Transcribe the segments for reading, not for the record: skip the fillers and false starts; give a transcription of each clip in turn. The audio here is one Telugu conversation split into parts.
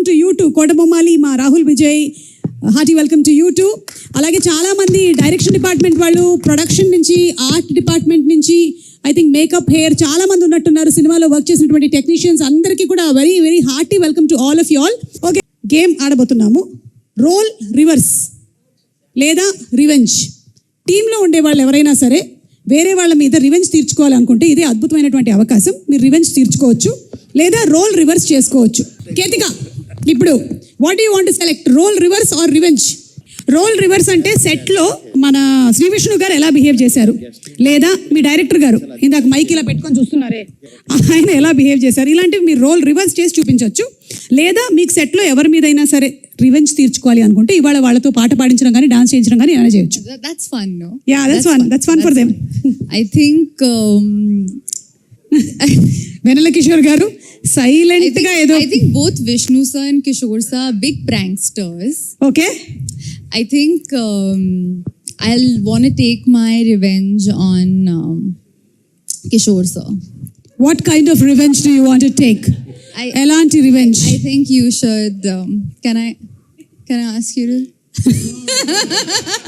Welcome to you too. Kotabommali, మా Rahul Vijay, hearty welcome to you too. అలాగే చాలామంది డైరెక్షన్ డిపార్ట్మెంట్ వాళ్ళు, ప్రొడక్షన్ నుంచి, ఆర్ట్ డిపార్ట్మెంట్ నుంచి, ఐ థింక్ మేకప్, హెయిర్ చాలా మంది ఉన్నట్టున్నారు. సినిమాలో వర్క్ చేసినటువంటి టెక్నీషియన్స్ అందరికీ కూడా very very hearty welcome to all of you all. Okay, game ఆడబోతున్నాము. రోల్ రివర్స్ లేదా రివెంజ్. టీంలో ఉండే వాళ్ళు ఎవరైనా సరే వేరే వాళ్ళ మీద రివెంజ్ తీర్చుకోవాలనుకుంటే ఇదే అద్భుతమైనటువంటి అవకాశం. మీరు రివెంజ్ తీర్చుకోవచ్చు లేదా రోల్ రివర్స్ చేసుకోవచ్చు. కేతిక, ఇప్పుడు what do you want to select, role reverse or revenge? Role reverse అంటే సెట్లో మన శ్రీ విష్ణు గారు ఎలా బిహేవ్ చేశారు, లేదా మీ డైరెక్టర్ గారు ఇందాక మైక్ ఇలా పెట్టుకొని చూస్తున్నారే ఆయన ఎలా బిహేవ్ చేశారు, ఇలాంటివి మీరు రోల్ రివర్స్ చేసి చూపించవచ్చు. లేదా మీకు సెట్లో ఎవరి మీదైనా సరే రివెంజ్ తీర్చుకోవాలి అనుకుంటే ఇవాళ వాళ్ళతో పాట పాడించడం కానీ డాన్స్ చేయించడం కానీ ఏమైనా చేయొచ్చు. That's fun, no? Yeah, that's fun for them. I think వెన్నెల కిషోర్ గారు సైలెంట్ గా ఏదో. I think both Vishnu sir and Kishore sir are big pranksters. Okay, I think I'll want to take my revenge on Kishore sir. what kind of revenge do you want to take? ఎలాంటి revenge? I think you should can I ask you to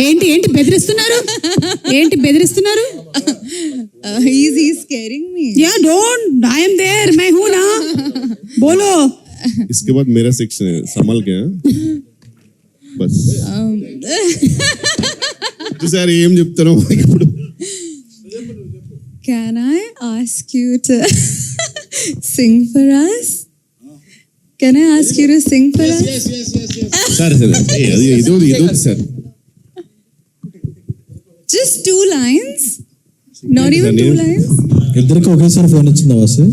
ఏంటి బెదిరిస్తున్నారు? he's scaring me. Yeah, don't, I am there, मैं हूं ना, बोलो. इसके बाद मेरा सेक्शन है, संभल के बस. సార్ ఏం చెప్తారో ఇప్పుడు. Can I ask you to sing for us? Can I ask you to sing for us? సరే ఇది sir. Just 2 lines? Not even 2 lines? ఇద్దరికి ఒకేసారి ఫోన్ వచ్చిందా వాసు?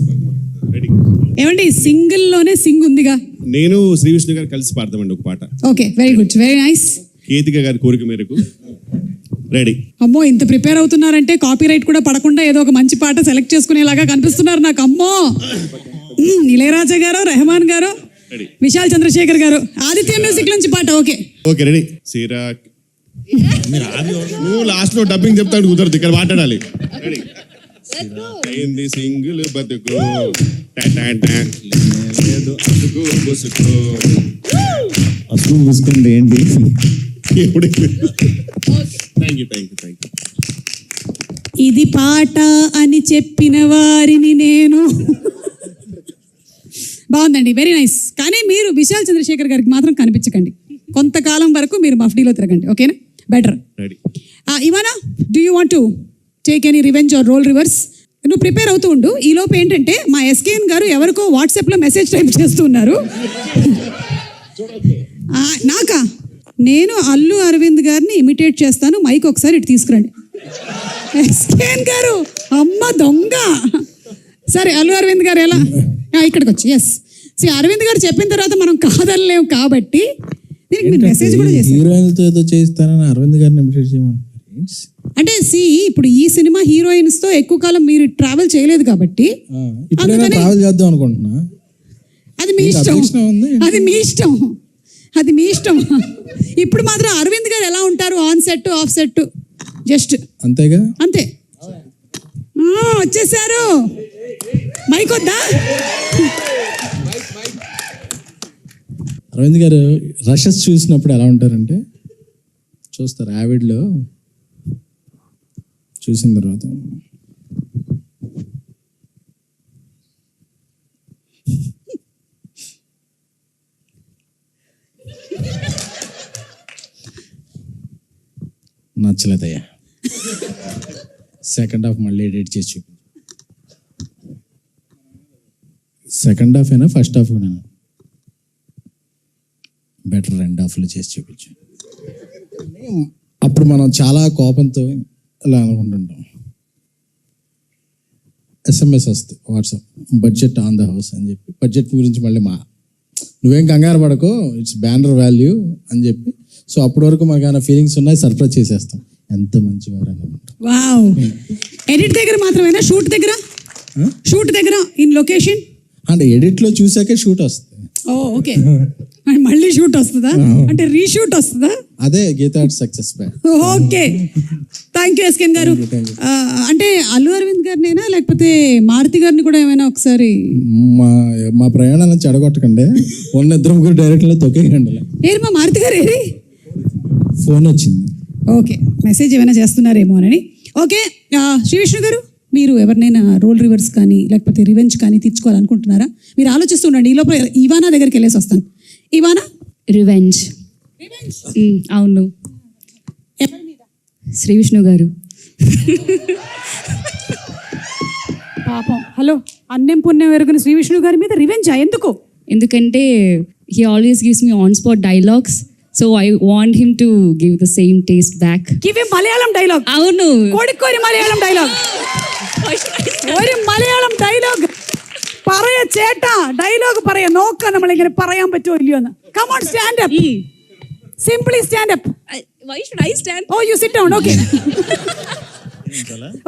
ఏమండి, సింగిల్ లోనే సింగ్ ఉందిగా. నేను శ్రీ విష్ణు గారు కలిసి పాడతామండి ఒక పాట. Okay, very good, very nice. Ketika గారి కోరిక మేరకు రెడీ. అమ్మో, ఇంత ప్రిపేర్ అవుతున్నారంటే కాపీ రైట్ కూడా పడకుండా ఏదో ఒక మంచి పాట సెలెక్ట్ చేసుకునేలాగా కనిపిస్తున్నారు నాకు. అమ్మో, ఇళయరాజా గారు, రెహమాన్ గారు, విశాల్ చంద్రశేఖర్ గారు, ఆదిత్య మ్యూజిక్ నుంచి పాట. Okay okay ready. సిరాక్ నువ్వు లాస్ట్ లో డబ్బింగ్ చెప్తాడు, కుదరదు, ఇక్కడ మాట్లాడాలి. రెడీ. అయింది సింగిల్ బతుకు లేదు అసుకు బుసుకు. అసలు చూసుకుంటే ఏంటి? Thank you. ఇది పాట అని చెప్పిన వారిని నేను. బాగుందండి, వెరీ నైస్. కానీ మీరు విశాల్ చంద్రశేఖర్ గారికి మాత్రం కనిపించకండి. కొంతకాలం వరకు మీరు మఫ్డీలో తిరగండి, ఓకేనా? Better. Ivana, do you want to take any revenge or role reverse? నువ్వు ప్రిపేర్ అవుతూ ఉండు. ఈ లోపు ఏంటంటే మా ఎస్కేఎన్ గారు ఎవరికో వాట్సాప్లో మెసేజ్ టైప్ చేస్తూ ఉన్నారు. నాకా, నేను అల్లు అరవింద్ గారిని ఇమిటేట్ చేస్తాను, మైక్ ఒకసారి ఇటు తీసుకురండి. ఎస్కేఎన్ గారు, అమ్మ దొంగ. సరే, అల్లు అరవింద్ గారు ఎలా ఇక్కడికి వచ్చి, ఎస్ అరవింద్ గారు చెప్పిన తర్వాత మనం కాదనలేము కాబట్టి దీనికి మీరు మెసేజ్ కూడా చేశారు. హీరోయిన్తో ఏదో చేస్తానని అరవింద్ గారిని ఇమిటేట్ చేయమని. అంటే ఇప్పుడు ఈ సినిమా హీరోయిన్స్ తో ఎక్కువ కాలం మీరు ట్రావెల్ చేయలేదు కాబట్టి ట్రావెల్ చేద్దాం అనుకుంటున్నా. అది మీ ఇష్టం. ఇప్పుడు మాత్రం అరవింద్ గారు ఎలా ఉంటారు, on set of set just అంతేగా, అంతే. వచ్చేసారు, మైక్ వద్దా? అరవింద్ గారు రషెస్ చూసినప్పుడు ఎలా ఉంటారంటే, చూస్తారు యావిడ్లో చూసిన తర్వాత నచ్చలేదయ్యా, సెకండ్ హాఫ్ మళ్ళీ ఎడిట్ చేసి చూపి. సెకండ్ హాఫ్ అయినా ఫస్ట్ హాఫ్ అయినా బెటర్ 2 హాఫ్లు చేసి చూపించు. అప్పుడు మనం చాలా కోపంతో ఇలా అనుకుంటుంటాం. SMS వస్తుంది WhatsApp, budget on the house అని చెప్పి, బడ్జెట్ గురించి మళ్ళీ నువ్వేం కంగారు పడకో, ఇట్స్ బ్యానర్ వాల్యూ అని చెప్పి. సో అప్పటి వరకు మాకు ఏమైనా ఫీలింగ్స్ ఉన్నాయి, సర్ప్రైజ్ చేసేస్తాం. ఎంత మంచివారు అనుకుంటాం. వావ్. ఎడిట్ దగ్గర మాత్రమేనా, షూట్ దగ్గర ఇన్ లొకేషన్? అంటే ఎడిట్లో చూసాకే షూట్ వస్తుంది. ఓ ఓకే మళ్ళీ షూట్ వస్తుందా అంటే రీషూట్ వస్తుందా? అదే Geetha success back. Okay thank you SKN garu. అంటే అల్లు అరవింద్ గారినైనా లేకపోతే మారుతి గారిని కూడా ఏమైనా ఒకసారి మా ప్రయాణాలను చెడగొట్టకండి, ఉన్న ఇద్దరు ముగ్గురు డైరెక్ట్లో తొక్కేయండి. ఏరి మా మారుతి గారు ఏరి? ఫోన్ వచ్చింది. ఓకే మెసేజ్ ఏమైనా చేస్తున్నారేమో అని. ఓకే శ్రీ విష్ణు గారు, మీరు ఎవరినైనా రోల్ రివర్స్ కానీ లేకపోతే రివెంజ్ కానీ తీర్చుకోవాలనుకుంటున్నారా? మీరు ఆలోచిస్తుండండి, ఈ లోపల ఇవానా దగ్గరికి వెళ్ళేసి వస్తాను. ఇవానా రివెంజ్. అవును, శ్రీ విష్ణు గారు. పాపం హలో అన్నం పుణ్యం ఎరుగున శ్రీ విష్ణు గారి మీద రివెంజా? ఎందుకు? ఎందుకంటే he always gives me on spot dialogues, so I want him to give the same taste back. Give him Malayalam dialogue. అవును, കോഴിക്കോട് മലയാളം ഡയലോഗ്. ഒരു മലയാളം ഡയലോഗ് പറയ ചേട്ടാ, ഡയലോഗ് പറയാ. നോക്കാം നമ്മളിങ്ങനെ പറയാൻ പറ്റുമോ ഇല്ലയോ എന്ന്. Come on stand up, simply stand up. Why should I stand? Oh you sit down. Okay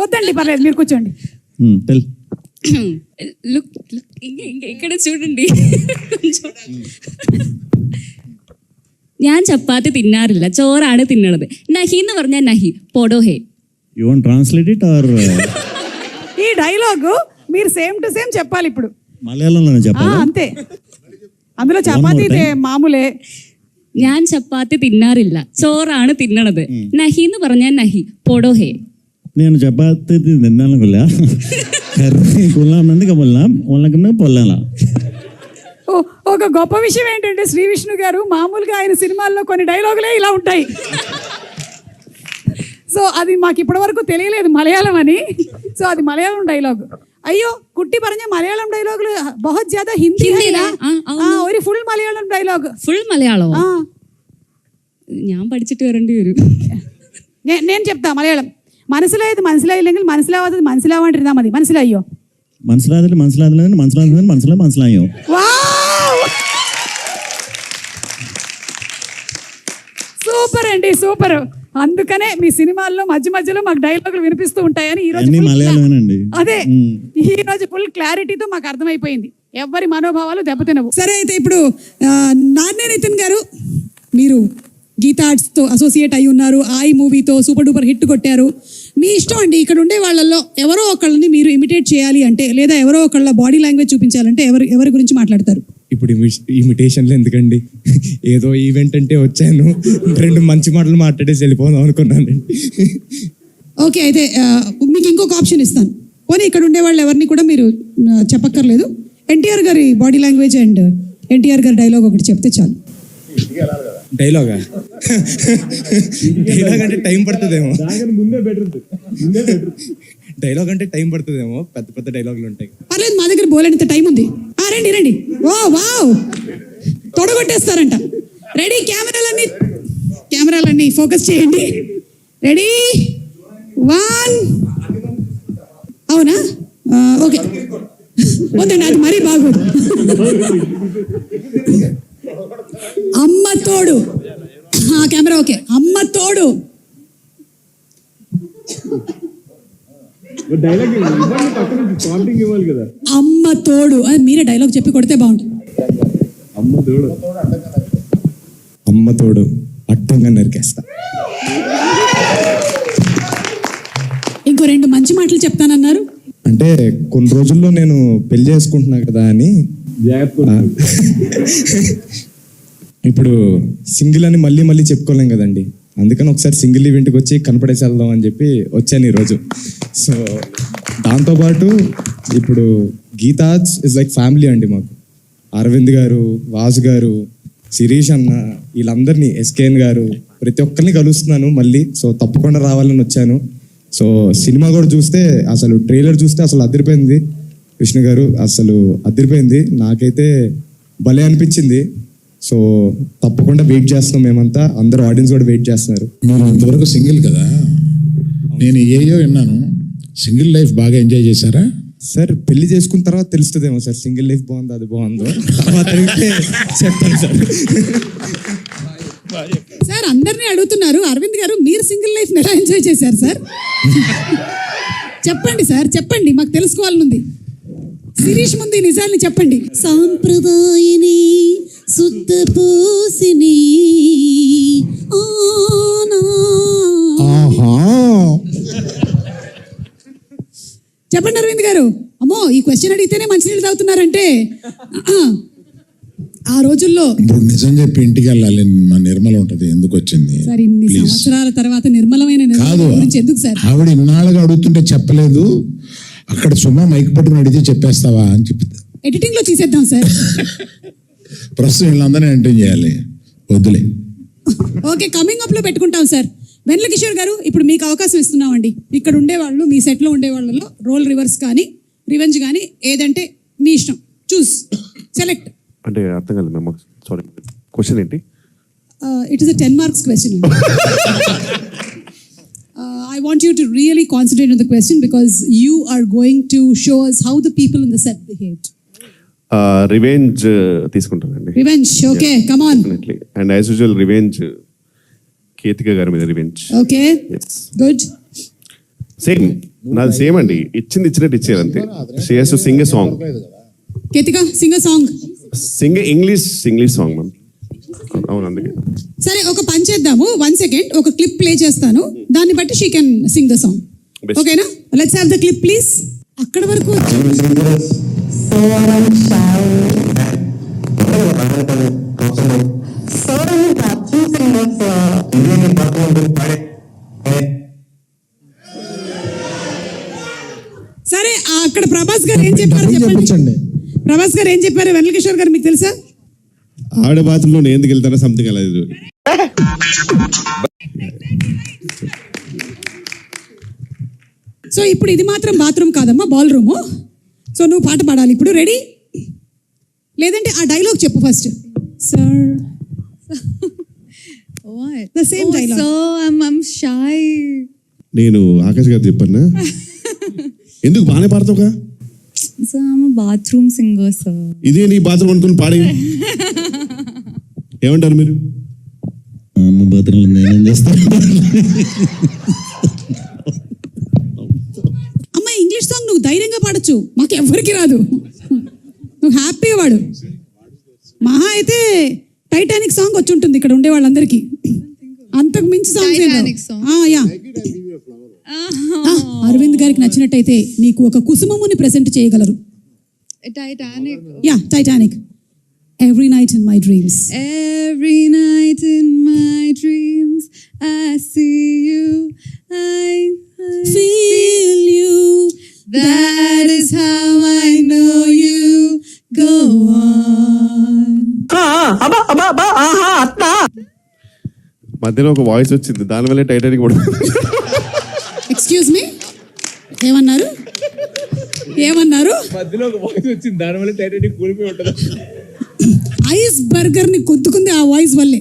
వద్దండి పర్లేదు, మీరు కూర్చోండి. టెల్. లుక్ ఇక్కడ చూడండి. ഞാൻ ചപ്പാത്തി തിന്നാറില്ല, ചോറാണ് തിന്നണത്. നഹി എന്ന് പറഞ്ഞാൽ നഹി, പോടോ ഹേ. You want to translate it or ఈ డైలాగ్ మీరు సేమ్ టు సేమ్ చెప్పాలి ఇప్పుడు. మలయాళంలోనే చెప్పాలా? అంతే, అందులో చపాతీ మామూలే. ഞാൻ ചപ്പാത്തി തിന്നാറില്ല, ചോറാണ് തിന്നണത്. നഹി എന്ന് പറഞ്ഞാൽ നഹി, പോടോ హే. నేను చపాతి తిన్నాను కొల్లా కర్రీ కొల్లామంది కొల్లాం వాళ్ళకన్నా పొల్లాలా. ఒక గొప్ప విషయం ఏంటంటే శ్రీ విష్ణు గారు మామూలుగా ఆయన సినిమాల్లో కొన్ని డైలాగులే ఇలా ఉంటాయి. సో అది మాకు ఇప్పటి వరకు తెలియలేదు మలయాళం అని. సో అది మలయాళం డైలాగ్. అయ్యో കുട്ടി പറഞ്ഞ മലയാളം ഡയലോഗിൽ बहुत ज्यादा ഹിന്ദി ഒരു ഫുൾ മലയാളം ഡയലോഗ്. ഫുൾ മലയാളമോ? ഞാൻ പഠിച്ചിട്ട് വരേണ്ടി വരും. నేను చెప్తా మలయాళం. മനസ്സിലായത് മനസ്സിലായില്ലെങ്കിൽ മനസ്സിലാവാത്തത് മനസ്സിലാവാണ്ടിരുന്നാ മതി. മനസ്സിലായോ? മനസ്സിലായോ? సూపర్ అండి, సూపర్. అందుకనే మీ సినిమాల్లో మధ్య మధ్యలో మాకు డైలాగులు వినిపిస్తూ ఉంటాయని ఈ రోజు అదే ఈ రోజు ఫుల్ క్లారిటీతో మాకు అర్థమైపోయింది. ఎవరి మనోభావాలు దెబ్బతినవు. సరే అయితే ఇప్పుడు నాన్నే నితిన్ గారు, మీరు గీతా ఆర్ట్స్తో అసోసియేట్ అయి ఉన్నారు. ఈ మూవీతో సూపర్ డూపర్ హిట్ కొట్టారు. మీ ఇష్టం అండి, ఇక్కడ ఉండే వాళ్ళల్లో ఎవరో ఒకళ్ళని మీరు ఇమిటేట్ చేయాలి అంటే, లేదా ఎవరో ఒకళ్ళ బాడీ లాంగ్వేజ్ చూపించాలంటే ఎవరి గురించి మాట్లాడతారు? ఇప్పుడు ఇమిటేషన్లు ఎందుకండి, ఏదో ఈవెంట్ అంటే వచ్చాను, 2 మంచి మాటలు మాట్లాడేసి వెళ్ళిపోదాం అనుకున్నానండి. ఓకే అయితే మీకు ఇంకొక ఆప్షన్ ఇస్తాను. పోనీ ఇక్కడ ఉండే వాళ్ళు ఎవరిని కూడా మీరు చెప్పక్కర్లేదు. ఎన్టీఆర్ గారి బాడీ లాంగ్వేజ్ అండ్ ఎన్టీఆర్ గారి డైలాగ్ ఒకటి చెప్తే చాలు. డైలాగ్ అంటే టైం పడుతుందేమో. డైలాగ్ అంటే టైం పడుతుందేమో, పెద్ద పెద్ద డైలాగులు ఉంటాయి. పర్లేదు, మా దగ్గర బోలేంత టైం ఉంది. రండి రండి. ఓ వావ్, తొడగొట్టేస్తారంట. రెడీ, కెమెరాలన్నీ ఫోకస్ చేయండి. రెడీ 1. అవునా? ఓకే వద్దండి, అది మరీ బాగోదు. అమ్మ తోడు. Camera okay. అమ్మ తోడు. అమ్మ తోడు అది మీరే డైలాగ్ చెప్పి కొడితే బాగుంటుంది. అమ్మ తోడు అడ్డంగా నరికేస్తా. ఇంకో 2 మంచి మాటలు చెప్తానన్నారు. అంటే కొన్ని రోజుల్లో నేను పెళ్లి చేసుకుంటున్నా కదా అని, ఇప్పుడు సింగిల్ అని మళ్ళీ చెప్పుకోలేం కదండి. అందుకని ఒకసారి సింగిల్ ఈవెంట్కి వచ్చి కనపడేసి వెళ్దాం అని చెప్పి వచ్చాను ఈరోజు. సో దాంతోపాటు ఇప్పుడు గీతా ఇస్ లైక్ ఫ్యామిలీ అండి మాకు. అరవింద్ గారు, వాసు గారు, శిరీష్ అన్న, వీళ్ళందరినీ, ఎస్కేఎన్ గారు, ప్రతి ఒక్కరిని కలుస్తున్నాను మళ్ళీ. సో తప్పకుండా రావాలని వచ్చాను. సో సినిమా కూడా చూస్తే, అసలు ట్రైలర్ చూస్తే అసలు అదిరిపోయింది. విష్ణు గారు అసలు అదిరిపోయింది, నాకైతే భలే అనిపించింది. సో తప్పకుండా వెయిట్ చేస్తున్నాం మేమంతా, అందరూ ఆడియన్స్ కూడా వెయిట్ చేస్తున్నారు. మీరు ఇంతవరకు సింగిల్ కదా, నేను ఏయో విన్నాను, సింగిల్ లైఫ్ బాగా ఎంజాయ్ చేశారా? సార్ పెళ్లి చేసుకున్న తర్వాత తెలుస్తుందేమో సార్, సింగిల్ లైఫ్ బాగుందో అది బాగుందో తర్వాత చెప్తాను సార్. సార్ అందరినీ అడుగుతున్నారు, అరవింద్ గారు మీరు సింగిల్ లైఫ్ ఎలా ఎంజాయ్ చేశారు సార్? చెప్పండి సార్, చెప్పండి, మాకు తెలుసుకోవాలనుంది. శిరీష్ ముందు ఈ నిజాల్ని చెప్పండి. సాంప్రదాయిని శుద్ధ పూసిని ఆహా చెప్పండి అరవింద్ గారు. అమ్మో ఈ క్వశ్చన్ అడిగితేనే మంచినీళ్ళు తాగుతున్నారంటే ఆ రోజుల్లో. ఇప్పుడు నిజం చెప్పి ఇంటికి వెళ్ళాలి. మా నిర్మల ఉంటది, ఎందుకు వచ్చింది? సార్ ఇన్ని Please. సంవత్సరాల తర్వాత నిర్మలమైన నిర్మల కాదు, గురించి ఎందుకు సార్? ఆవిడ ఇన్నాళ్ళుగా అడుగుతుంటే చెప్పలేదు. అక్కడ సుమా మైక్ పట్టుకుని అడిగితే చెప్పేస్తావా అని చెప్పి ఎడిటింగ్ లో తీసేద్దాం సార్. ప్రస్తుతం వీళ్ళందరినీ ఎంటర్ చేయాలి. వద్దులే. ఓకే, కమింగ్ అప్ లో పెట్టుకుంటాం సార్. వెన్నెల కిషోర్ గారు, ఇప్పుడు మీకు అవకాశం ఇస్తున్నామండి. ఇక్కడ ఉండేవాళ్ళు, మీ సెట్లో ఉండేవాళ్ళలో రోల్ రివర్స్ కానీ రివెంజ్ కానీ ఏదంటే మీ ఇష్టం. చూస్, సెలెక్ట్. అంటే అర్థం కాలేదు మ్యామ్, సారీ. క్వశ్చన్ ఏంటి? It is a 10 marks question. I want you to really concentrate on the question because you are going to show us how the people in the set behaved. Revenge తీసుకుంటానండి. Revenge, okay, come on. Definitely. And as usual revenge Ketika గారి మీద రివెంజ్. Okay, good. సేమ్ నాది సేమ్ అండి. ఇచ్చినట్టు ఇచ్చేది అంతే. She has to sing a song. Ketika, sing a song. Singh English song ma'am. అవును, అందుకే. సరే, ఒక పని చేద్దాము. 1 second, ఒక క్లిప్ ప్లే చేస్తాను. దాన్ని బట్టి she can sing the song. Best. ఓకేనా? Let's have the clip please. అక్కడ వరకు సరే, అక్కడ ప్రభాస్ గారు ఏం చెప్పారు చెప్పండి. చెప్పించండి. ప్రభాస్ గారు ఏం చెప్పారు? వెన్నెల కిషోర్ గారు మీకు తెలుసా? ఆవిడ బాత్రూంలో నేను ఎందుకు వెళ్తానో సంథింగ్ అలా ఇది. సో ఇప్పుడు ఇది మాత్రం బాత్రూమ్ కాదమ్మా, బాల్ రూము. సో నువ్వు పాట పాడాలి ఇప్పుడు. రెడీ? లేదంటే ఆ డైలాగ్ చెప్పు first. Sir, What? The same dialogue. So I'm shy. నేను ఆకాష్ గారు చెప్పన్నా, ఎందుకు బాగానే పాడతావుగా? So I'm a bathroom singer, sir. ఇదే నీ బాత్రూమ్ అనుకుని పాడే. ఏమంటారు మీరు? అమ్మ బాత్రూంలో నేనేం చేస్తాను? అమ్మ ఇంగ్లీష్ సాంగ్ నువ్వు ధైర్యంగా పాడొచ్చు, మాకు ఎవ్వరికి రాదు. నువ్వు హ్యాపీగా పాడు. మహా అయితే టైటానిక్ సాంగ్ వచ్చి ఉంటుంది ఇక్కడ ఉండే వాళ్ళందరికీ. అంతకు మించి Titanic song. యా. అరవింద్ గారికి నచ్చినట్టయితే నీకు ఒక కుసుమముని ప్రెజెంట్ చేయగలరు. Titanic. Yeah, Titanic. Every night in my dreams. Every night in my dreams, I see you. I Feel you. That is how I know you. Go on. మధ్యలో ఒక వాయిస్ వచ్చింది, దానివల్ల టైటానిక్ కూడా. ఎక్స్క్యూజ్ మీ, ఏమన్నారు? మధ్యలో ఒక వాయిస్ వచ్చింది, దానివల్ల టైటానిక్ కూలిపోయి ఉంటుంది. ఐస్ బర్గర్ ని కొద్దుకుంది ఆ వాయిస్ వల్లే.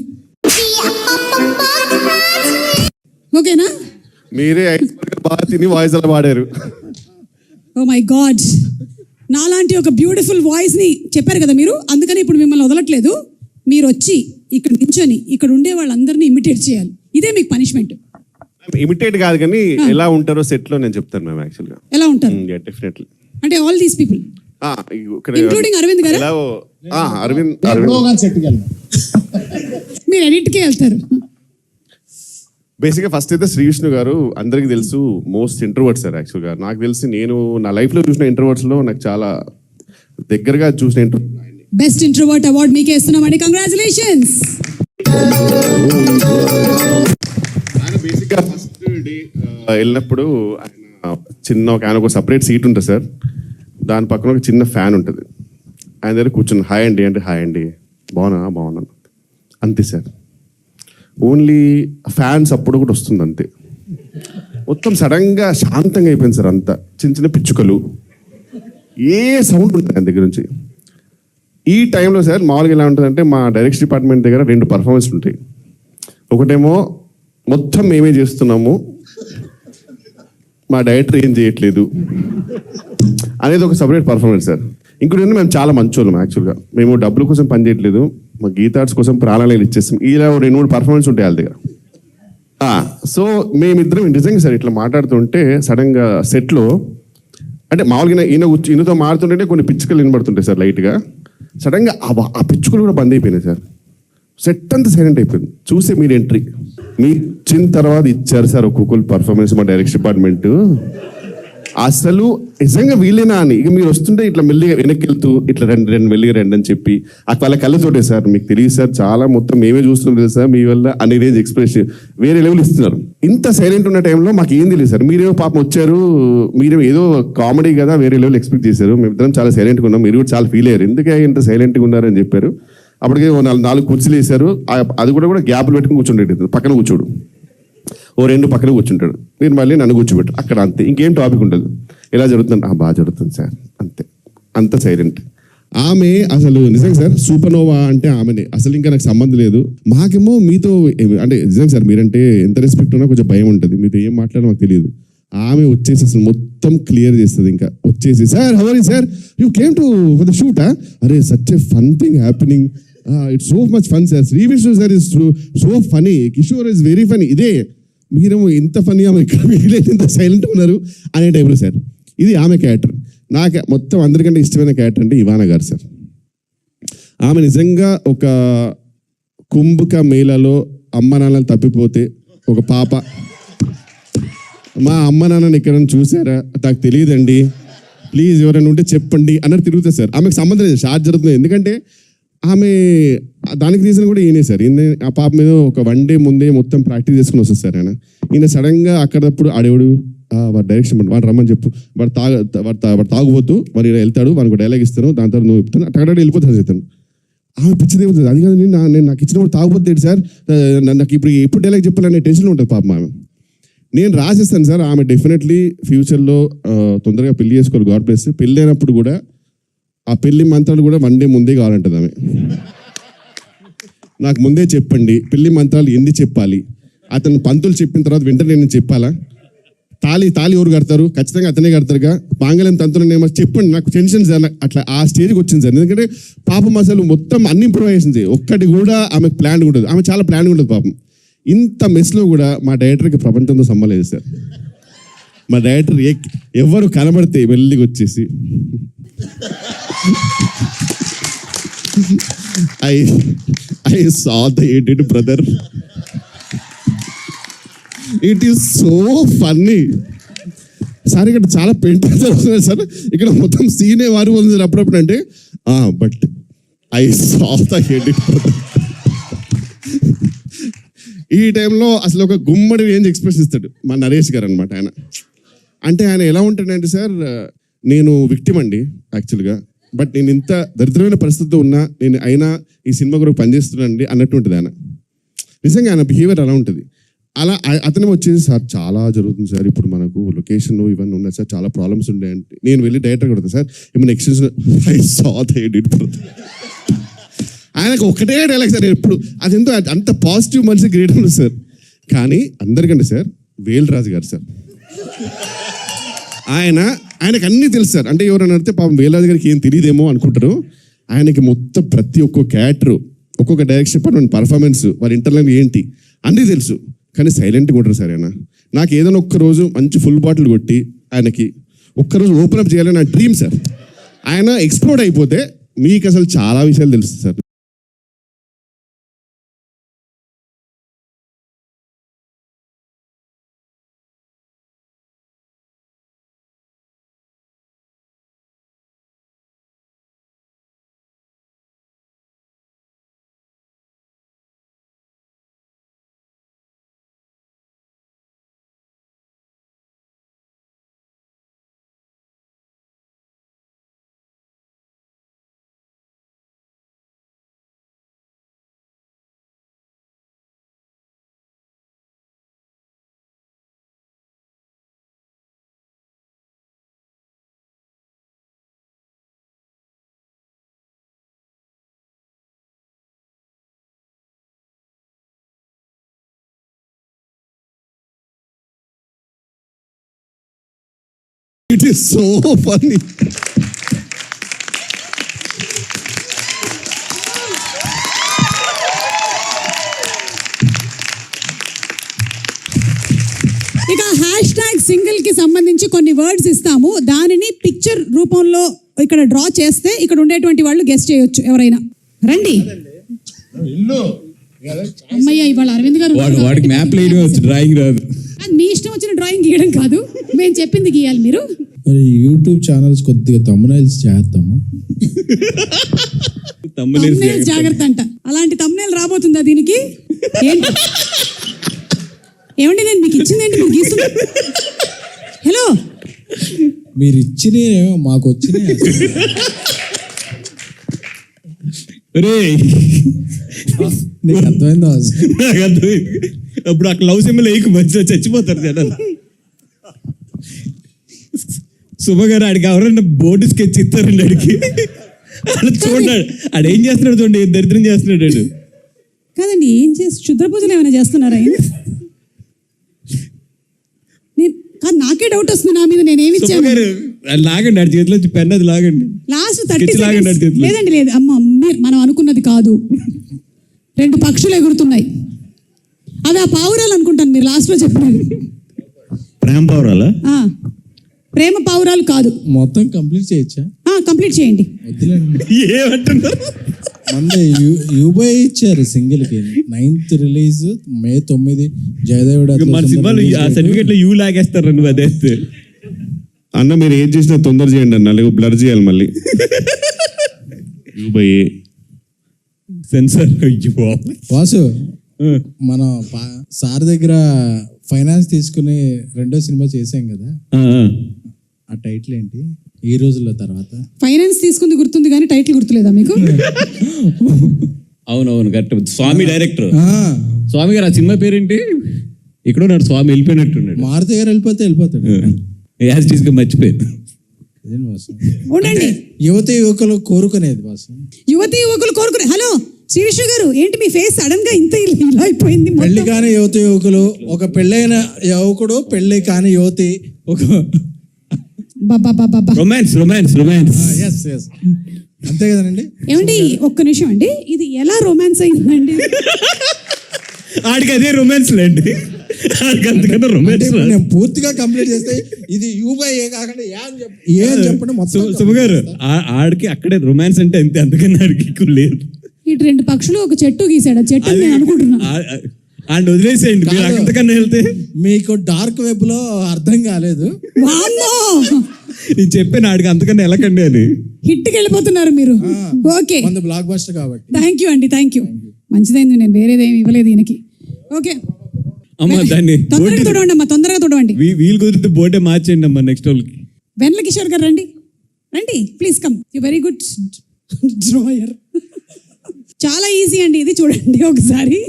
ఓకేనా? మీరే ఐస్ బర్గర్ బాగా తిని వాయిస్ అలా పాడారు. ఓ మై గాడ్, నాలాంటి ఒక బ్యూటిఫుల్ వాయిస్ ని చెప్పారు కదా మీరు, అందుకని ఇప్పుడు మిమ్మల్ని వదలట్లేదు. మీరు వచ్చి ఇక్కడ నించొని ఇక్కడ ఉండే వాళ్ళందరినీ ఇమిటేట్ చేయాలి. ఇదే మీకు పనిష్మెంట్. ఇమిటేట్ కాదు కానీ ఎలా ఉంటారో సెట్ లో నేను చెప్తాను మ్యామ్. యాక్చువల్గా ఎలా ఉంటారు డెఫినెట్లీ. అంటే all these people Including Arvind గారా? అరవింద్ సెట్కి వెళ్ళాం. మీరు ఎడిట్కే వెళ్తారు. బేసిక్గా ఫస్ట్ అయితే శ్రీ విష్ణు గారు అందరికి తెలుసు మోస్ట్ ఇంట్రోవర్ట్ సార్. యాక్చువల్గా నాకు తెలిసి నేను నా లైఫ్లో చూసిన ఇంట్రోవర్ట్స్లో నాకు చాలా దగ్గరగా చూసిన ఇంట్రోవర్ట్. బెస్ట్ ఇంట్రోవర్ట్ అవార్డ్ మీకే ఇస్తున్నామండి. కంగ్రాచులేషన్స్. ఆయన బేసిక్గా ఫస్ట్ డే వెళ్ళినప్పుడు ఆయన ఒక సపరేట్ సీట్ ఉంటుంది సార్. దాని పక్కన ఒక చిన్న ఫ్యాన్ ఉంటుంది. ఆయన దగ్గర కూర్చుని హాయ్ అండి అంటే హాయ్ అండి, బాగున్నాను అంతే సార్. ఓన్లీ ఫ్యాన్స్ అప్పుడు కూడా వస్తుంది అంతే. మొత్తం సడన్గా శాంతంగా అయిపోయింది సార్. అంతా చిన్న చిన్న పిచ్చుకలు, ఏ సౌండ్ ఉంటుంది ఆయన దగ్గర నుంచి. ఈ టైంలో సార్ మామూలుగా ఎలా ఉంటుందంటే మా డైరెక్షన్ డిపార్ట్మెంట్ దగ్గర 2 పర్ఫార్మెన్స్ ఉంటాయి. ఒకటేమో మొత్తం మేమే చేస్తున్నాము, మా డైరెక్టర్ ఏం చేయట్లేదు అనేది ఒక సపరేట్ పర్ఫార్మెన్స్ సార్. ఇంకోటి మేము చాలా మంచోళ్ళం. యాక్చువల్గా మేము డబ్బుల కోసం పని చేయట్లేదు, మా గీతార్ట్స్ కోసం ప్రాణాలు ఇచ్చేస్తాం. ఇలా 2-3 పర్ఫార్మెన్స్ ఉంటాయి వాళ్ళ దగ్గర. సో మేమిద్దరం నిజంగా సార్ ఇట్లా మాట్లాడుతుంటే సడన్గా సెట్లో అంటే మామూలుగా ఈయనతో మారుతుంటేనే కొన్ని పిచ్చుకలు వినబడుతుంటాయి సార్ లైట్గా. సడన్గా ఆ పిచ్చుకలు కూడా బంద్ అయిపోయినాయి సార్. సెట్ అంతా సైలెంట్ అయిపోయింది. చూసే మీరు ఎంట్రీ మీ ఇచ్చిన తర్వాత ఇచ్చారు సార్ ఒక్కొక్కరు పర్ఫార్మెన్స్ మా డైరెక్షన్ డిపార్ట్మెంట్. అసలు నిజంగా వీళ్ళేనా అని ఇక మీరు వస్తుంటే ఇట్లా మెల్లిగా వెనక్కి వెళ్తూ ఇట్లా రెండు మెల్లిగా రండి అని చెప్పి వాళ్ళ కళ్ళతోటే సార్ మీకు తెలియదు సార్ చాలా మొత్తం మేమే చూస్తుంటాం సార్ మీ వల్ల అనే రేంజ్ ఎక్స్ప్రెషన్ వేరే లెవెల్ ఇస్తున్నారు. ఇంత సైలెంట్ ఉన్న టైంలో మాకు ఏం తెలియదు సార్. మీరేమో పాపం వచ్చారు, మీరు ఏదో కామెడీ కదా వేరే లెవెల్ ఎక్స్పెక్ట్ చేశారు. మేమిద్దరం చాలా సైలెంట్గా ఉన్నాం, మీరు కూడా చాలా ఫీల్ అయ్యారు ఎందుకే ఇంత సైలెంట్గా ఉన్నారని చెప్పారు. అప్పటికే 4 కుర్చీలు వేశారు, అది కూడా గ్యాప్లు పెట్టుకుని కూర్చుండేది, పక్కన కూర్చోడు, ఓ 2 పక్కన కూర్చుంటాడు, మీరు మళ్ళీ నన్ను కూర్చోబెట్టారు అక్కడ. అంతే, ఇంకేం టాపిక్ ఉండదు. ఎలా జరుగుతుంది? బాగా జరుగుతుంది సార్, అంతే. అంత సైలెంట్. ఆమె అసలు నిజంగా సార్ సూపర్నోవా అంటే ఆమెనే, అసలు ఇంకా నాకు సంబంధం లేదు. మాకేమో మీతో అంటే నిజంగా సార్ మీరంటే ఎంత రెస్పెక్ట్ ఉన్నా కొంచెం భయం ఉంటుంది, మీతో ఏం మాట్లాడో మాకు తెలియదు. ఆమె వచ్చేసి అసలు మొత్తం క్లియర్ చేస్తుంది. ఇంకా వచ్చేసి sir how are you sir, you came to for the shoot, అరే such a fun thing happening, it's so much fun sir, Sree Vishnu sir is so funny, Kishore is very funny. ఇదే మీరేమో ఇంత ఫనీ, ఆమె ఇక్కడ ఇంత సైలెంట్ ఉన్నారు అనే టైంలో సార్. ఇది ఆమె క్యారెక్టర్. నాకు మొత్తం అందరికంటే ఇష్టమైన క్యారెక్టర్ అంటే ఇవానా గారు సార్. ఆమె నిజంగా ఒక కుంభక మేళలో అమ్మ నాన్నలు తప్పిపోతే ఒక పాప, మా అమ్మ నాన్నని ఎక్కడైనా చూసారా, నాకు తెలియదండి, ప్లీజ్ ఎవరైనా ఉంటే చెప్పండి అన్నట్టు తిరుగుతుంది సార్. ఆమెకు సంబంధం లేదు, షార్ట్ జరుగుతుంది. ఎందుకంటే ఆమె దానికి రీజన్ కూడా ఈయనే సార్. ఈయన ఆ పాప మీద ఒక 1 డే ముందే మొత్తం ప్రాక్టీస్ చేసుకుని వస్తుంది సార్. ఈయన సడన్గా అక్కడప్పుడు ఆడేవాడు వాడు డైరెక్షన్ వాడు రమ్మని చెప్పు, వాడు తాగుబోతూ వాడు వెళ్తాడు, వాడికి డైలాగ్ ఇస్తాను, దాని తర్వాత నువ్వు చెప్తాను, అక్కడ వెళ్ళిపోతాను చెప్తాను. ఆమె పిచ్చిదే ఉంటుంది. అది కాదు నేను నాకు ఇచ్చినప్పుడు తాగుబోతుంది సార్, నాకు ఎప్పుడు డైలాగ్ చెప్పాలనే టెన్షన్ ఉంటుంది పాపం ఆమె. నేను రాసేస్తాను సార్. ఆమె డెఫినెట్లీ ఫ్యూచర్లో తొందరగా పెళ్లి చేసుకోవాలి, గాడ్ బ్లెస్. పెళ్ళి అయినప్పుడు కూడా ఆ పెళ్లి మంత్రాలు కూడా 1 డే ముందే కావాలంటుంది ఆమె. నాకు ముందే చెప్పండి పెళ్లి మంత్రాలు ఎన్ని చెప్పాలి, అతను పంతులు చెప్పిన తర్వాత వెంటనే నేను చెప్పాలా, తాళి ఎవరు కడతారు, ఖచ్చితంగా అతనే కడతారుగా, మాంగళ్యం తంతులనేమో చెప్పండి, నాకు టెన్షన్ సార్. అట్లా ఆ స్టేజ్కి వచ్చింది సార్. ఎందుకంటే పాపం అసలు మొత్తం అన్ని ఇంప్రూవైజేషన్ ఒక్కటి కూడా ఆమెకు ప్లాన్ ఉంటుంది. ఆమె చాలా ప్లాన్ ఉంటుంది పాపం. ఇంత మెస్లో కూడా మా డైరెక్టర్కి ప్రపంచంతో సంబంధం లేదు సార్. మా డైరెక్టర్ ఎవరు కనబడితే వెళ్ళికి వచ్చేసి I saw the edit, brother. It is so funny. Sir ఇక్కడ చాలా పెయింట్ జరుగుతుంది సార్. ఇక్కడ మొత్తం సీనే వారు ఉంది సార్ అప్పుడప్పుడు. అంటే but I saw the edit, brother. ఈ టైంలో అసలు ఒక గుమ్మడి రేంజ్ ఎక్స్ప్రెస్ ఇస్తాడు మా నరేష్ గారు అనమాట. ఆయన అంటే ఆయన ఎలా ఉంటాడంటే సార్, నేను విక్టిమ్ అండి యాక్చువల్గా, బట్ నేను ఇంత దరిద్రమైన పరిస్థితితో ఉన్నా నేను అయినా ఈ సినిమా కొరకు పనిచేస్తున్నానండి అన్నట్టు ఉంటుంది ఆయన. నిజంగా ఆయన బిహేవియర్ అలా ఉంటుంది. అలా అతనే వచ్చేసి సార్ చాలా జరుగుతుంది సార్, ఇప్పుడు మనకు లొకేషన్ ఇవన్నీ ఉన్నాయి సార్, చాలా ప్రాబ్లమ్స్ ఉన్నాయి అంటే నేను వెళ్ళి డైరెక్టర్ కొడతాను సార్, ఏమైనా extension I saw the edit. ఆయనకు ఒకటే డైలాగ్ సార్ ఎప్పుడు, అది ఎంతో అంత పాజిటివ్ మనిషి గ్రేట్ ఉంది సార్. కానీ అందరికంటే సార్ వేల్రాజు గారు సార్, ఆయనకు అన్నీ తెలుసు సార్. అంటే ఎవరైనా అడిగితే పాపం వేల్రాజు గారికి ఏం తెలియదేమో అనుకుంటారు. ఆయనకి మొత్తం ప్రతి ఒక్క క్యారెక్టర్, ఒక్కొక్క డైరెక్షన్ డిపార్ట్మెంట్ పర్ఫార్మెన్స్, వాళ్ళ ఇంటర్నల్ ఏంటి అన్నీ తెలుసు. కానీ సైలెంట్గా ఉంటారు సార్ ఆయన. నాకు ఏదైనా ఒక్కరోజు మంచి ఫుల్ బాటిల్ కొట్టి ఆయనకి ఒక్కరోజు ఓపెన్ అప్ చేయాలని నా డ్రీమ్ సార్. ఆయన ఎక్స్ప్లోర్డ్ అయిపోతే మీకు అసలు చాలా విషయాలు తెలుస్తుంది sir. It is so funny. ఇక #CMRahu సింగిల్ కి సంబంధించి కొన్ని వర్డ్స్ ఇస్తాము, దానిని పిక్చర్ రూపంలో ఇక్కడ డ్రా చేస్తే ఇక్కడ ఉండేటువంటి వాళ్ళు గెస్ట్ చేయొచ్చు. ఎవరైనా రండి. అమ్మయ్య, ఇవాళ అరవింద్ గారు వాడికి మ్యాప్ డ్రాయింగ్ రాదు. అది మీ ఇష్టం వచ్చిన డ్రాయింగ్ గీయడం కాదు, మేము చెప్పింది గీయాలి మీరు. మరి యూట్యూబ్ ఛానల్స్ కొద్దిగా తమ్మునైల్స్ చేద్దామా? thumbnails జాగ్రత్త అంట. అలాంటి తమ్మునేల్ రాబోతుందా దీనికి? ఏంటి ఏమండి, నేను మీకు ఇచ్చిందేంటి మీరు గీస్తున్నా? హలో, మీరు ఇచ్చినేమో మాకు వచ్చినాయి. నీకు అర్థమైందా? నాకు అర్థమైంది. అప్పుడు అక్కడ లవ్ సింబల్ వేయకు, మంచిగా చచ్చిపోతారు జనాలు. శుభ గారు ఆడికి ఎవరైనా బోర్డు స్కెచ్ ఇస్తారండి ఆడికి. అలా చూడండి ఆడు ఏం చేస్తున్నాడు, చూడండి దరిద్రం చేస్తున్నాడు ఆడు. కాదండి, ఏం చేసి క్షుద్ర పూజలు ఏమైనా చేస్తున్నారా ఆయన? కాదు, నాకే డౌట్ వస్తుంది నా మీద. నేను ఏమి శుభ ఇచ్చాను? గారు అది లాగండి, ఆడి చేతిలో పెన్ అది లాగండి. లాస్ట్ Sketch 30 లాగండి ఆడి seconds. చేతిలో. లేదండి, లేదు అమ్మ, మనం అనుకున్నది కాదు. 2 పక్షులు ఎగురుతున్నాయి, అవి ఆ పావురాలు అనుకుంటాను మీరు లాస్ట్ లో చెప్పినవి. ప్రేమ పౌరాలా? ప్రేమ పావురాలు కాదు. మొత్తం కంప్లీట్ చేయొచ్చా? కంప్లీట్ చేయండి. వద్దులేండి. ఏమంటున్నారు? మందే యూబై ఇచ్చారు సింగిల్ కి. 9th release, May 9 జయదేవుడు. మన సినిమాలు ఆ సర్టిఫికెట్ లో యూ లాగేస్తారు నువ్వు అదేస్తే. అన్న మీరు ఏం చేసినా తొందర చేయండి అన్న, లేకపోతే బ్లర్ చేయాలి మళ్ళీ. సెన్సార్. వాసు, మన సార్ దగ్గర ఫైనాన్స్ తీసుకుని 2వ సినిమా చేసాం కదా, ఆ టైటిల్ ఏంటి? ఈ రోజుల్లో తర్వాత. ఫైనాన్స్ తీసుకుంది గుర్తుంది కానీ టైటిల్ గుర్తులేదా మీకు? అవునవును, కరెక్ట్. స్వామి డైరెక్టర్ స్వామి గారు. ఆ సినిమా పేరేంటి? ఇక్కడ ఉన్నాడు స్వామి, వెళ్ళిపోయినట్టున్నాడు. మారుతి గారు వెళ్ళిపోతాడు. యాజ్ టీస్ గా మర్చిపోయింది. అదేం వాసు, ఉండండి. యువతి యువకులు కోరుకునేది వాసు. యువతి యువకులు కోరుకునే. హలో శ్రీ విష్ణు గారు, ఏంటి మీ ఫేస్ సడన్ గా ఇంత ఇలా అయిపోయింది? పెళ్లి కాని యువతి యువకులు, ఒక పెళ్ళైన యువకుడు, పెళ్లి కాని యువతి, ఒక రొమాన్స్ రొమాన్స్ రొమాన్స్. yes. అంతే కదండి. ఏమండి, ఒక్క నిమిషం అండి, ఇది ఎలా రొమాన్స్ అయిందండి? ఆడికి అదే రొమాన్స్ లేండి, ఆడికి అంతకన్నా రొమాన్స్. నేను పూర్తిగా కంప్లీట్ చేస్తే ఇది యూబై కాకుండా ఏం చెప్పండి మొత్తం. శుభ గారు, ఆడికి అక్కడే రొమాన్స్ అంటే అంతే, అందుకని ఆడికి ఎక్కువ లేదు. ఇటు 2 పక్షులు ఒక చెట్టు గీసాడు, ఆ చెట్టు నేను అనుకుంటున్నా. అండ్ వదిలేసేయండి, మీరు అంతకన్నా వెళ్తే. మీకు డార్క్ వెబ్ లో అర్థం కాలేదు. వామ్మో, నేను చెప్పాను ఆడికి అంతకన్నా వెళ్ళకండి అని. హిట్కి వెళ్ళిపోతున్నారు మీరు. ఓకే, బ్లాక్ బస్టర్ కాబట్టి. థ్యాంక్ యూ అండి, థ్యాంక్ యూ. మంచిదైంది, నేను వేరేదేమి ఇవ్వలేదు ఈయనకి. ఓకే అమ్మా, దాన్ని తొందరగా తొడవండి అమ్మా, తొందరగా తొడవండి. వీలు కుదిరితే బోర్డే మార్చేయండి అమ్మా నెక్స్ట్ వాళ్ళకి. వెన్నెల కిషోర్ గారు రండి, రండి please come. You very good drawer. చాలా ఈజీ అండి ఇది, చూడండి ఒకసారి.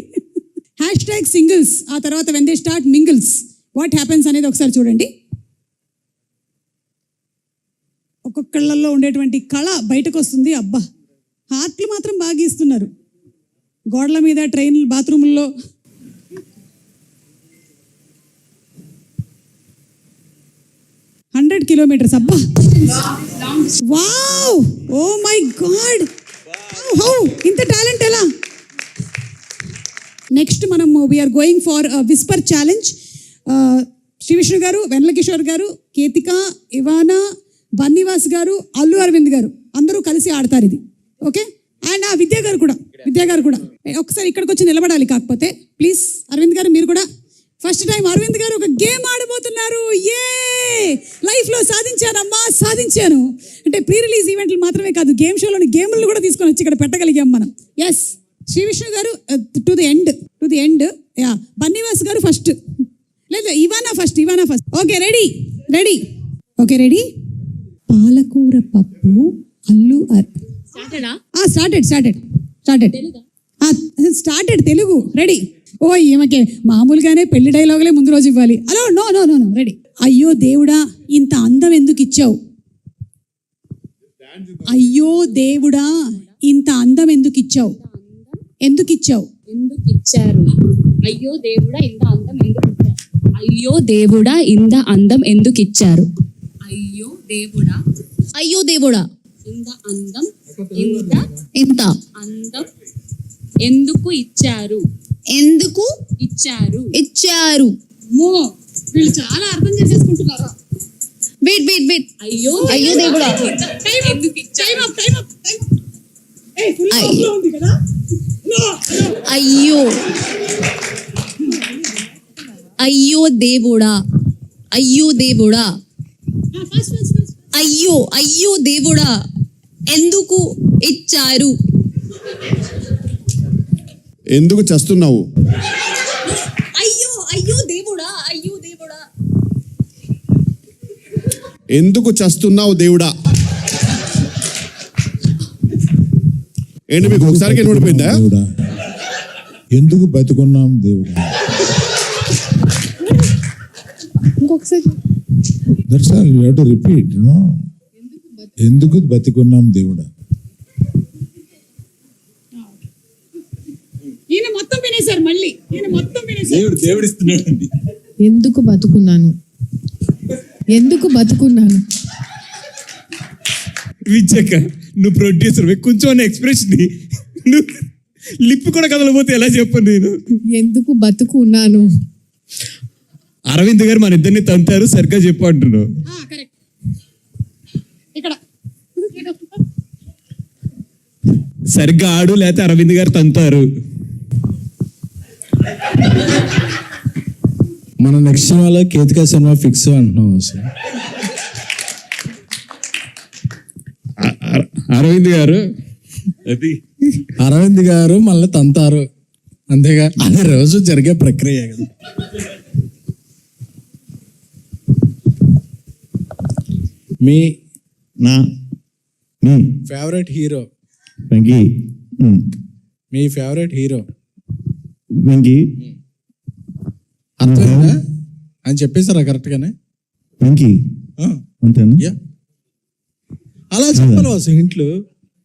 #singles, ఆ తర్వాత when they start mingles what happens అనేది ఒకసారి చూడండి. ఒక్కొక్కళ్ళల్లో ఉండేటువంటి కళ బయటకు వస్తుంది. అబ్బా, హార్ట్లు మాత్రం బాగా గీస్తున్నారు. గోడల మీద, ట్రైన్ బాత్రూముల్లో. kilometers. అబ్బా, wow, oh my god, how ఇంత టాలెంట్ ఎలా? నెక్స్ట్ మనం we're going for whisper challenge. Shri Vishnu garu, Vennela Kishore గారు, కేతిక, ఇవానా, బన్నీవాస్ గారు, అల్లు అరవింద్ గారు అందరూ కలిసి ఆడతారు ఇది. ఓకే, అండ్ విద్యా గారు కూడా ఒకసారి ఇక్కడికి వచ్చి నిలబడాలి. కాకపోతే ప్లీజ్ అరవింద్ గారు, మీరు కూడా ఫస్ట్ టైం అరవింద్ గారు ఒక గేమ్ ఆడబోతున్నారు. లైఫ్లో సాధించానమ్మా, సాధించాను అంటే ప్రీ రిలీజ్ ఈవెంట్లు మాత్రమే కాదు, గేమ్ షోలోని గేమ్లు కూడా తీసుకొని వచ్చి ఇక్కడ పెట్టగలిగాం మనం. Yes, Sree Vishnu garu to the end. Yeah, Bunny Vas garu first, లేదు Ivana first. Okay, ready. Okay, ready. పాలకూర పప్పు, అల్లు స్టార్టెడ్ తెలుగు. రెడీ. ఓ ఈమెకే మామూలుగానే పెళ్లి డైలాగులే ముందు రోజు ఇవ్వాలి. Hello, no, ready. అయ్యో దేవుడా, ఇంత అందం ఎందుకు ఇచ్చావు? అయ్యో దేవుడా, ఇంత అందం ఎందుకు ఇచ్చావు? ఎందుకు ఇచ్చారు? అయ్యో దేవుడా, ఇంత అందం ఎందుకు ఇచ్చారు? అయ్యో దేవుడా, ఇంత అందం ఎందుకు ఇచ్చారు? అయ్యో దేవుడా, ఇంత అందం ఎందుకు ఇచ్చారు? మో వీళ్ళు చాలా అర్థం చేసేసుకుంటున్నారు. Wait wait wait. అయ్యో అయ్యో దేవుడా. టైం ఎందుకు ఇచ్చారు? ఫుల్ లో ఉంది కదా. అయ్యో అయ్యో దేవుడా. అయ్యో దేవుడా. అయ్యో అయ్యో దేవుడా ఎందుకు ఇచ్చారు? ఎందుకు చస్తున్నావు? అయ్యో అయ్యో దేవుడా. అయ్యో దేవుడా. ఎందుకు చస్తున్నావు దేవుడా? ఏంటి మీకు ఒకసారికి వినపడిపోయిందా? దేవుడా, ఎందుకు బతుకున్నాం దేవుడా? ఇంకొకసారి. That's all you have to repeat, no. ఎందుకు బతుకున్నాం దేవుడా? ఈయన మొత్తం వినేశారు. మళ్ళీ ఈయన మొత్తం వినేశారు. దేవుడు ఇస్తున్నాడు అండి. ఎందుకు బతుకున్నాను, ఎందుకు బతుకున్నాను. విజయక్క నువ్వు ప్రొడ్యూసర్ కొంచెం ఎక్స్ప్రెషన్ నువ్వు లిప్ కూడా కదలపోతే ఎలా చెప్పను నేను. ఎందుకు బతుకున్నాను. అరవింద్ గారు మన ఇద్దరిని తంతారు, సరిగ్గా చెప్పు అంటున్నావు. కరెక్ట్. ఇక్కడ సరిగ్గా ఆడు, లేకపోతే అరవింద్ గారు తంతారు. మన నెక్స్ట్ సినిమాలో కేతికా సినిమా ఫిక్స్ అంటున్నాం అసలు. అరవింద్ గారు అది అరవింద్ గారు మళ్ళీ తంతారు, అంతేగా. అది రోజు జరిగే ప్రక్రియ కదా. మీ నా ఫేవరెట్ హీరో, వెంకీ మీ ఫేవరెట్ హీరో వెంకీ అర్థమైందా అని చెప్పేసారా కరెక్ట్గానే? వెంకీ అంతేనా? యా, అలా చెప్పాలి అసలు. ఇంట్లో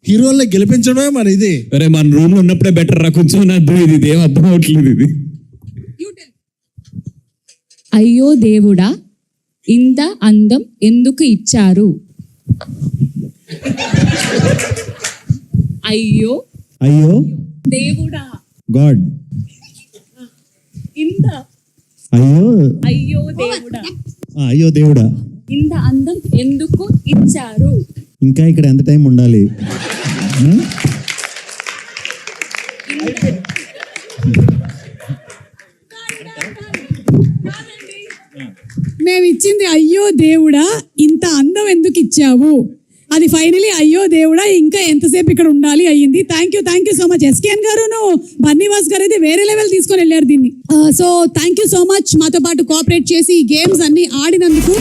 హీరోల్ని గెలిపించడమే మన ఇది. అరే మన రూమ్ లో ఉన్నప్పుడే బెటర్ రా, కొంచెం అర్థం ఇది ఏం అర్థం అవట్లేదు ఇది. అయ్యో దేవుడా ఇంత అందం ఎందుకు ఇచ్చారు? అయ్యో అయ్యో దేవుడా గాడ్. ఇంత అయ్యో అయ్యో దేవుడా అయ్యో దేవుడా ఇంత అందం ఎందుకు ఇచ్చారు? ఇంకా ఇక్కడ ఎంత టైం ఉండాలి? మేము ఇచ్చింది అయ్యో దేవుడా ఇంత అందం ఎందుకు ఇచ్చావు, అది ఫైనలీ అయ్యో దేవుడా ఇంకా ఎంతసేపు ఇక్కడ ఉండాలి అయ్యింది. Thank you so much SKN గారును బన్నీవాస్ గారు అయితే వేరే లెవెల్ తీసుకొని వెళ్ళారు దీన్ని. So thank you so much మాతో పాటు కోఆపరేట్ చేసి ఈ గేమ్స్ అన్ని ఆడినందుకు.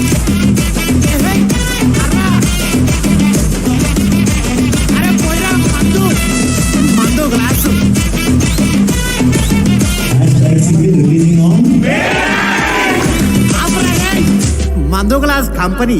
మందు గ్లాస్ కంపెనీ